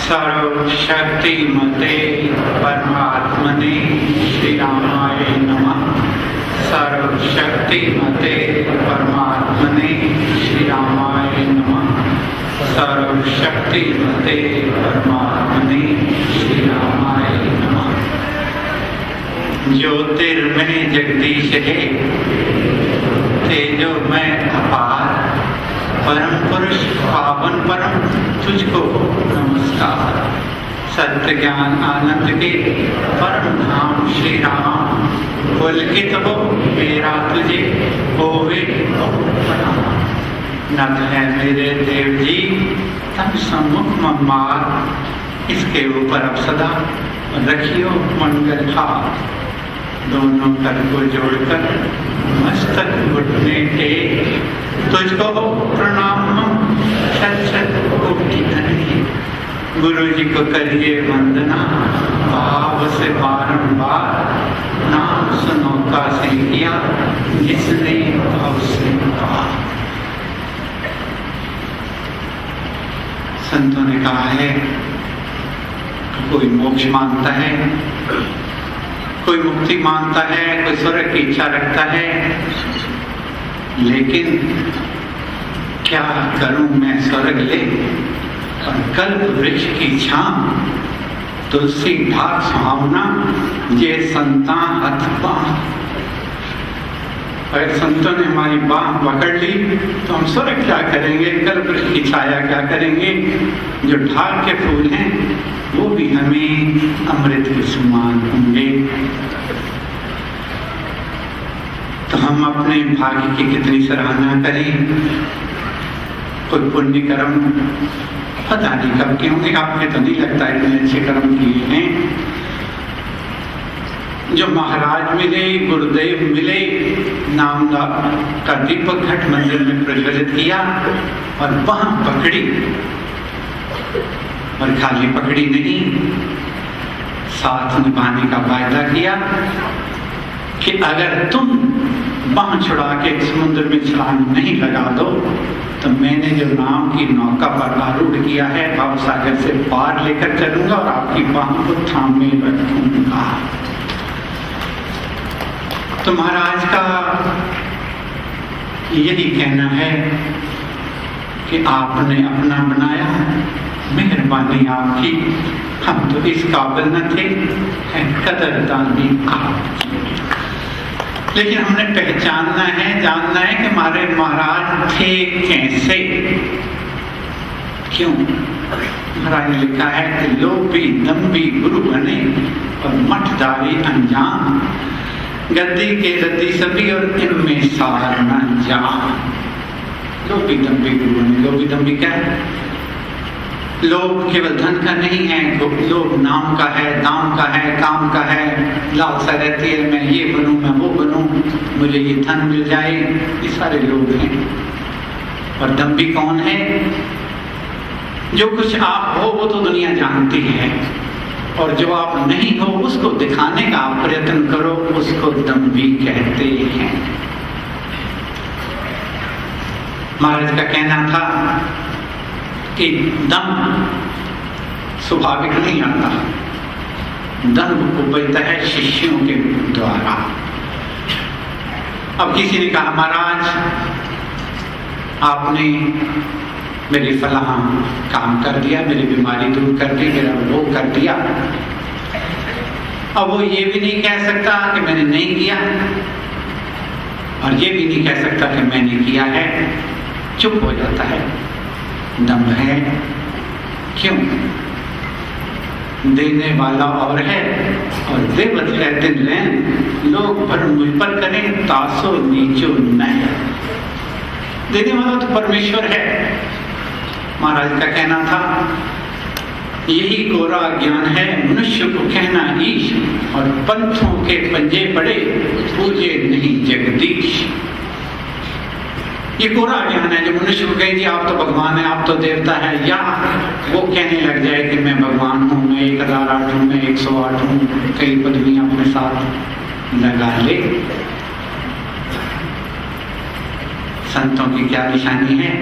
सर्वशक्तिमते परमात्मने श्री रामाय नमः। सर्वशक्तिमते परमात्मने श्री रामाय नमः। सर्वशक्तिमते परमात्मने श्री रामाय नमः। ज्योतिर्मय जगदीश है, तेजोमय अपार, परम पुरुष पावन परम तुझको नमस्कार। सत्य ज्ञान आनंद के परम धाम श्री राम, पुलकित हो मेरा तुझे होवे प्रणाम। नत है मेरे देव जी तम सम्मुख मम्मार, इसके ऊपर अब सदा रखियो मंगल हाथ। दोनों कर को जोड़कर मस्तक घुटने के तुझको प्रणाम सत सत कोटि धन्य। गुरु जी को करिए वंदना भाव से बारंबार, नाम सुनो का से किया जिसने भाव से कहा। संतों ने कहा है कोई मोक्ष मांगता है, कोई मुक्ति मांगता है, कोई स्वर्ग की इच्छा रखता है, लेकिन क्या करूं मैं स्वर्ग ले और कल्प वृक्ष की छांव, तुलसी ढाक सुहावना ये संतान हथ बांह। अगर संतों ने हमारी बांह पकड़ ली तो हम स्वर्ग क्या करेंगे, कल्प वृक्ष की छाया क्या करेंगे। जो ढाक के फूल हैं वो भी हमें अमृत के समान होंगे। तो हम अपने भाग्य की कितनी सराहना करें। कोई पुण्य कर्म पता नहीं कब के होंगे, आपके तो नहीं लगता इतने अच्छे कर्म किए हैं। जो महाराज मिले, गुरुदेव मिले, नाम का दीपक घट मंदिर में प्रज्वलित किया और वहां पकड़ी, और खाली पकड़ी नहीं, साथ निभाने का वायदा किया कि अगर तुम बांह छुड़ा के समुद्र में छलांग नहीं लगा दो तो मैंने जो नाम की नौका पर आरूढ़ किया है भाव सागर से पार लेकर चलूंगा और आपकी बांह को थामे रखूंगा। तो महाराज का यही कहना है कि आपने अपना बनाया, मेहरबानी आपकी, हम तो इस काबिल न थे, कदरदानी आपकी। लेकिन हमने पहचानना है, जानना है कि हमारे महाराज थे कैसे, क्यों। महाराज ने लिखा है कि लोभी दम्भी गुरु बने और मठदारी अनजान, गद्दी के रद्दी सभी और इनमें सार न जा। लोभी दम्भी गुरु बने। लोभी दम्भी क्या है? लोभ केवल धन का नहीं है, लोभ नाम का है, दाम का है, काम का है। लालसा रहती है मैं ये बनूं, मैं वो बनूं, मुझे ये धन मिल जाए, ये सारे लोग हैं। और दम्भी कौन है? जो कुछ आप हो वो तो दुनिया जानती है, और जो आप नहीं हो उसको दिखाने का आप प्रयत्न करो, उसको दम्भी कहते हैं। महाराज का कहना था कि दम स्वाभाविक नहीं आता, दम्भ उपजता है शिष्यों के द्वारा। अब किसी ने कहा महाराज आपने मेरी फलाह काम कर दिया, मेरी बीमारी दूर कर दी, मेरा वो कर दिया। अब वो ये भी नहीं कह सकता कि मैंने नहीं किया, और ये भी नहीं कह सकता कि मैंने किया है, चुप हो जाता है। दम्भ है। क्यों? देने वाला और है और देवत है दिन लें, लोग भर मुझ पर करें तासो नीचो नहीं। देने वाला तो परमेश्वर है। महाराज का कहना था यही कोरा ज्ञान है मनुष्य को कहना ईश, और पंथों के पंजे पड़े पूजे नहीं जगदीश। ये कोरा ज्ञान है जो मनुष्य को कहे आप तो भगवान है, आप तो देवता है, या वो कहने लग जाए कि मैं भगवान हूँ, मैं 1008 हूँ, मैं 108 हूँ, कई पदवियां अपने साथ लगा ले। संतों की क्या निशानी है?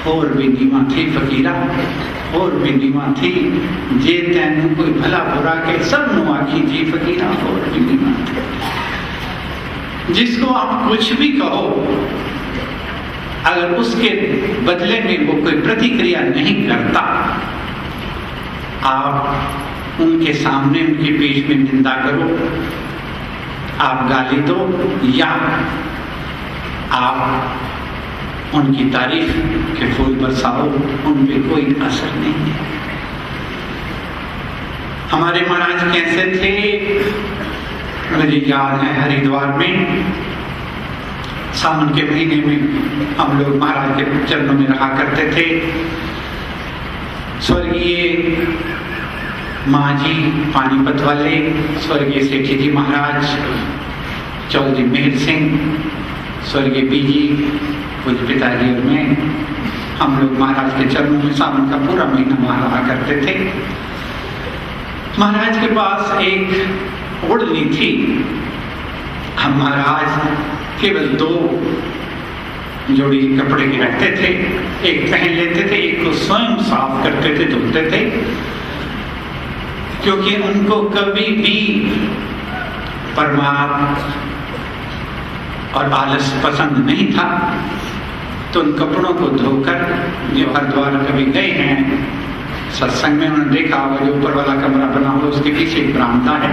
और भी नीमा थी फकीरा, और भी नीवा थी जे तैनू कोई भला बुरा के सब नु आखी जी फकीरा और भी नीवा थे। जिसको आप कुछ भी कहो, अगर उसके बदले में वो कोई प्रतिक्रिया नहीं करता, आप उनके सामने उनके बीच में निंदा करो, आप गाली दो या आप उनकी तारीफ के फूल बरसाओ, उन पे कोई असर नहीं है। हमारे महाराज कैसे थे, मुझे याद है हरिद्वार में सावन के महीने में हम लोग महाराज के चरणों में रहा करते थे। स्वर्गीय माँ जी पानीपत वाले, स्वर्गीय सेठी जी महाराज, चौधरी मेहर सिंह, स्वर्गीय पीजी पूज्य पिताजी और मैं, हम लोग महाराज के चरणों में सावन का पूरा महीना वहां रहा करते थे। महाराज के पास एक ओढ़नी थी। हम महाराज केवल 2 जोड़ी कपड़े के रखते थे, एक पहन लेते थे, एक को स्वयं साफ करते थे, धोते थे, क्योंकि उनको कभी भी परमार्थ और आलस पसंद नहीं था। तो उन कपड़ों को धोकर, जो हरिद्वार कभी गए हैं सत्संग में, उन्होंने देखा वो जो ऊपर वाला कमरा बना हुआ उसके पीछे एक बरामदा है,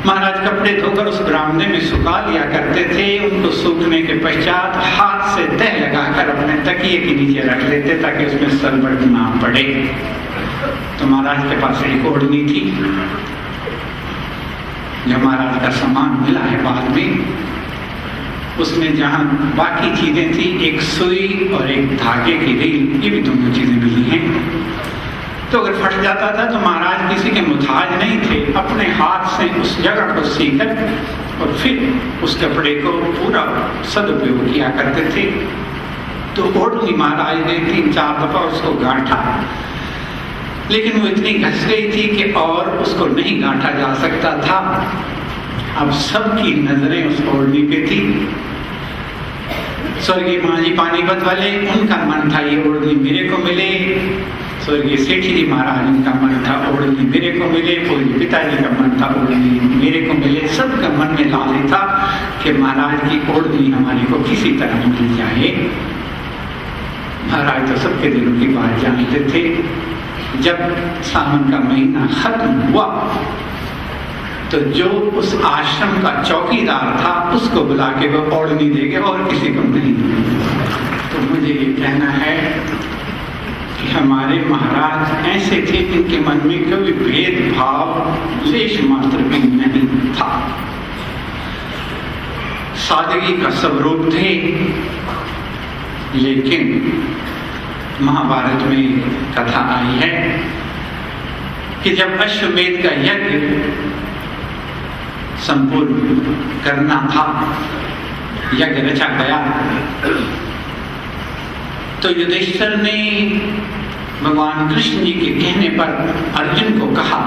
महाराज कपड़े धोकर उस बरामदे में सुखा लिया करते थे। उनको सूखने के पश्चात हाथ से तह लगाकर अपने तकिए के नीचे रख लेते ताकि उसमें सरबट ना पड़े। तो महाराज के पास एक ओढ़नी थी, जो महाराज का सामान मिला है बाद में, उसमें जहां बाकी चीजें थी, एक सुई और एक धागे की रील, ये भी दोनों चीजें मिली हैं। तो अगर फट जाता था तो महाराज किसी के मुताज नहीं थे, अपने हाथ से उस जगह को सीकर और फिर उस कपड़े को पूरा सदुपयोग किया करते थे। तो ओढ़नी महाराज ने 3-4 दफा उसको गांठा, लेकिन वो इतनी घस गई थी कि और उसको नहीं गांठा जा सकता था। अब सबकी नजरें उस ओढ़नी पे थी। स्वर्गीय माँ जी पानीपत वाले, उनका मन था ये ओढ़नी मेरे को मिले। स्वर्गीय सेठी जी महाराज, उनका मन था ओढ़नी मेरे को मिले। पूज्य पिताजी का मन था ओढ़नी मेरे को मिले। सबका मन में लाले था कि महाराज की ओढ़नी हमारे को किसी तरह मिल जाए। महाराज तो सबके दिलों की बात जानते थे। जब सावन का महीना खत्म हुआ तो जो उस आश्रम का चौकीदार था उसको बुला के वो ओढ़नी देंगे और किसी को नहीं। तो मुझे ये कहना है कि हमारे महाराज ऐसे थे, इनके मन में कोई भेदभाव लेश मात्र भी नहीं था। सादगी का स्वरूप थे। लेकिन महाभारत में कथा आई है कि जब अश्वमेध का यज्ञ संपूर्ण करना था, यज्ञ रचा गया, तो युधिष्ठिर ने भगवान कृष्ण जी के कहने पर अर्जुन को कहा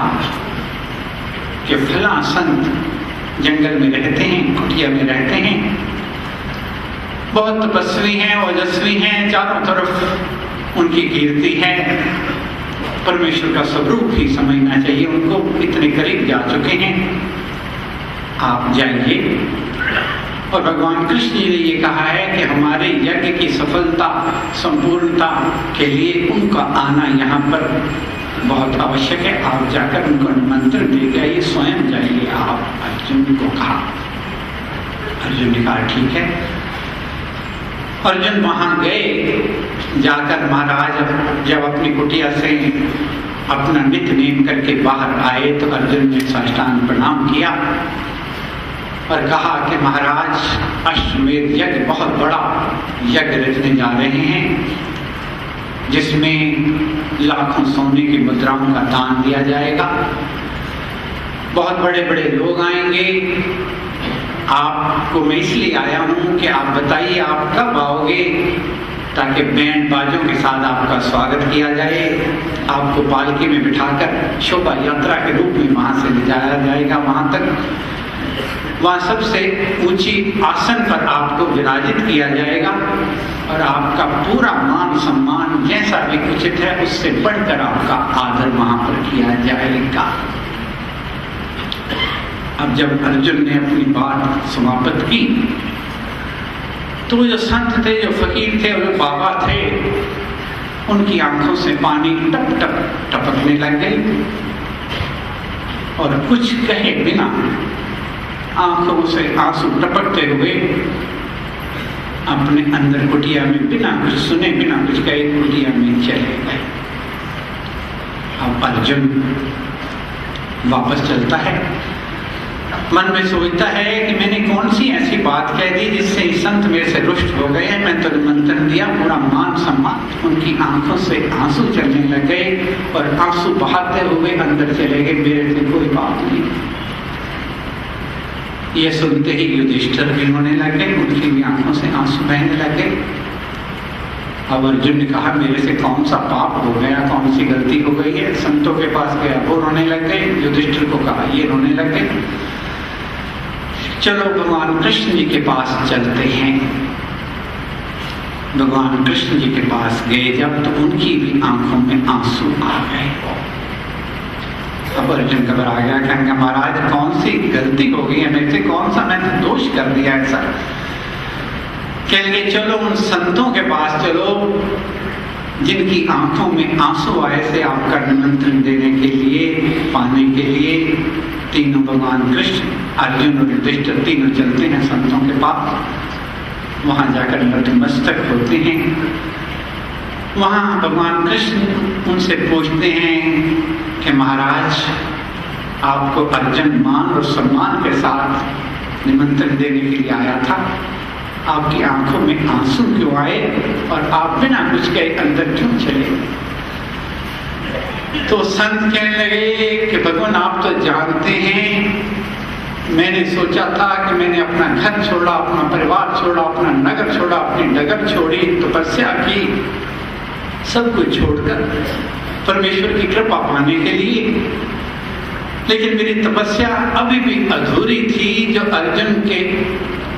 कि फला संत जंगल में रहते हैं, कुटिया में रहते हैं, बहुत तपस्वी हैं, ओजस्वी हैं, चारों तरफ उनकी कीर्ति है, परमेश्वर का स्वरूप ही समझना चाहिए उनको, इतने करीब जा चुके हैं, आप जाइए। और भगवान कृष्ण जी ने ये कहा है कि हमारे यज्ञ की सफलता संपूर्णता के लिए उनका आना यहाँ पर बहुत आवश्यक है। आप जाकर उनको निमंत्रण दे के आइए, स्वयं जाइए आप, अर्जुन को कहा। अर्जुन ने कहा ठीक है। अर्जुन वहां गए। जाकर महाराज जब अपनी कुटिया से अपना नित्य नेम करके बाहर आए तो अर्जुन ने साष्टांग प्रणाम किया और कहा कि महाराज अश्वमेध यज्ञ बहुत बड़ा यज्ञ रचने जा रहे हैं, जिसमें लाखों सोने की मुद्राओं का दान दिया जाएगा। बहुत बड़े बड़े लोग आएंगे। आपको मैं इसलिए आया हूं कि आप बताइए आप कब आओगे, ताकि बैंड बाजों के साथ आपका स्वागत किया जाए। आपको पालकी में बिठाकर शोभा यात्रा के रूप में वहां से ले जाया जाएगा वहां तक। वहाँ सबसे ऊंची आसन पर आपको विराजित किया जाएगा और आपका पूरा मान सम्मान जैसा भी उचित है उससे बढ़कर आपका आदर वहां पर किया जाएगा। अब जब अर्जुन ने अपनी बात समाप्त की तो जो संत थे, जो फकीर थे, जो बाबा थे, उनकी आंखों से पानी टप टप टपकने लग गई और कुछ कहे बिना आंखों से आंसू टपकते हुए अपने अंदर कुटिया में बिना कुछ सुने बिना कुछ कहे कुटिया में चले गए। अब अर्जुन वापस चलता है, मन में सोचता है कि मैंने कौन सी ऐसी बात कह दी जिससे संत मेरे से रुष्ट हो गए हैं। मैं तो निमंत्रण दिया, पूरा मान सम्मान। उनकी आंखों से आंसू चलने लग गए और आंसू बहाते हुए अंदर चले गए, मेरे से कोई बात नहीं। ये सुनते ही युधिष्ठिर भी होने लग गए, उनकी भी आंखों से आंसू बहने लग गए। अब अर्जुन ने कहा मेरे से कौन सा पाप हो गया, कौन सी गलती हो गई है। संतों के पास गया, वो रोने लग गए। युधिष्ठिर को कहा, ये रोने लग गए। चलो भगवान कृष्ण जी के पास चलते हैं। भगवान कृष्ण जी के पास गए जब, तो उनकी भी आंखों में आंसू आ गए। अब अर्जुन घबरा गया, कहेंगे महाराज कौन सी गलती हो गई है मेरे से, कौन सा मैंने दोष कर दिया ऐसा। कहेंगे चलो उन संतों के पास चलो जिनकी आंखों में आंसू आए थे आपका निमंत्रण देने के लिए, पाने के लिए। तीनों भगवान कृष्ण, अर्जुन और युधिष्ठिर तीनों चलते हैं संतों के पास। वहां जाकर नतमस्तक होते हैं। वहां भगवान कृष्ण उनसे पूछते हैं कि महाराज आपको अर्जुन मान और सम्मान के साथ निमंत्रण देने के लिए आया था, आपकी आंखों में आंसू क्यों आए और आप बिना कुछ कहे अंदर क्यों चले। तो संत कहने लगे कि भगवान आप तो जानते हैं मैंने सोचा था कि मैंने अपना घर छोड़ा, अपना परिवार छोड़ा, अपना नगर छोड़ा, अपनी डगर छोड़ी, तपस्या की, सब कुछ छोड़कर परमेश्वर की कृपा पाने के लिए। लेकिन मेरी तपस्या अभी भी अधूरी थी। जो अर्जुन के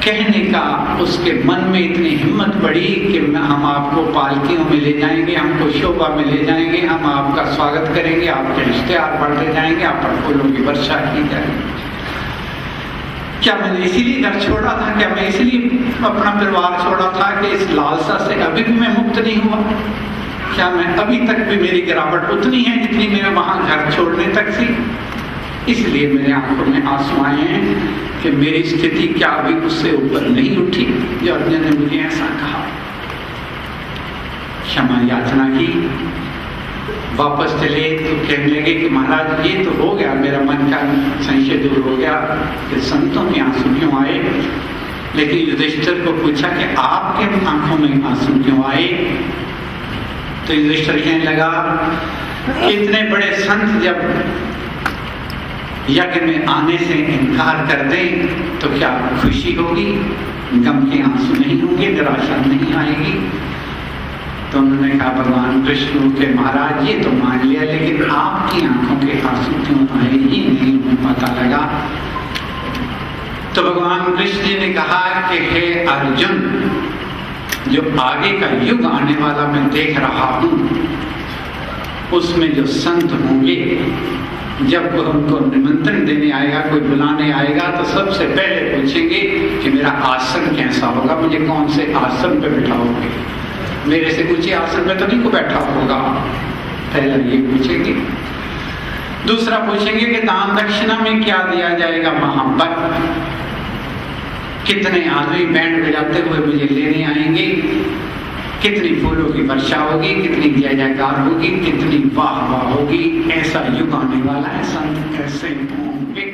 कहने का उसके मन में इतनी हिम्मत पड़ी कि हम आपको पालकियों में ले जाएंगे, हमको शोभा में ले जाएंगे, हम आपका स्वागत करेंगे, आपके रिश्तेदार बढ़ते जाएंगे, आप पर फूलों की वर्षा की जाएगी। क्या मैंने इसीलिए घर छोड़ा था, क्या मैं इसीलिए अपना परिवार छोड़ा था कि इस लालसा से अभी भी मैं मुक्त नहीं हुआ। क्या मैं अभी तक भी मेरी गिरावट उतनी है जितनी मेरे वहां घर छोड़ने तक थी। इसलिए मेरे आंखों में आंसू आए हैं कि मेरी स्थिति क्या अभी उससे ऊपर नहीं उठी। जो अर्जुन ने मुझे ऐसा कहा, क्षमा याचना की, वापस चले तो कहने लगे कि महाराज ये तो हो गया, मेरा मन का संशय दूर हो गया कि संतों के आंसू क्यों आए। लेकिन युधिष्ठिर को पूछा कि आपके आंखों में आंसू क्यों आए। तो युधिष्ठिर कहने लगा कि इतने बड़े संत जब यज्ञ में आने से इनकार कर दें तो क्या खुशी होगी, गम के आंसू नहीं होंगे, निराशा नहीं आएगी। तो उन्होंने कहा भगवान कृष्ण के महाराज ये तो मान लिया, लेकिन आपकी आंखों के आंसू क्यों आए ये नहीं पता लगा। तो भगवान कृष्ण जी ने कहा कि हे अर्जुन, जो आगे का युग आने वाला मैं देख रहा हूं, उसमें जो संत होंगे जब वो हमको निमंत्रण देने आएगा, कोई बुलाने आएगा, तो सबसे पहले पूछेंगे कि मेरा आसन कैसा होगा, मुझे कौन से आसन पे बिठाओगे, मेरे से ऊंचे आसन पे तो नहीं को बैठा होगा। पहला ये पूछेंगे। दूसरा पूछेंगे कि दान दक्षिणा में क्या दिया जाएगा, वहां पर कितने आदमी बैंड बजाते हुए मुझे लेने आएंगे, कितनी फूलों की वर्षा होगी, कितनी जय जयकार होगी, कितनी वाह वाह होगी। ऐसा युग आने वाला है, संत ऐसे होंगे।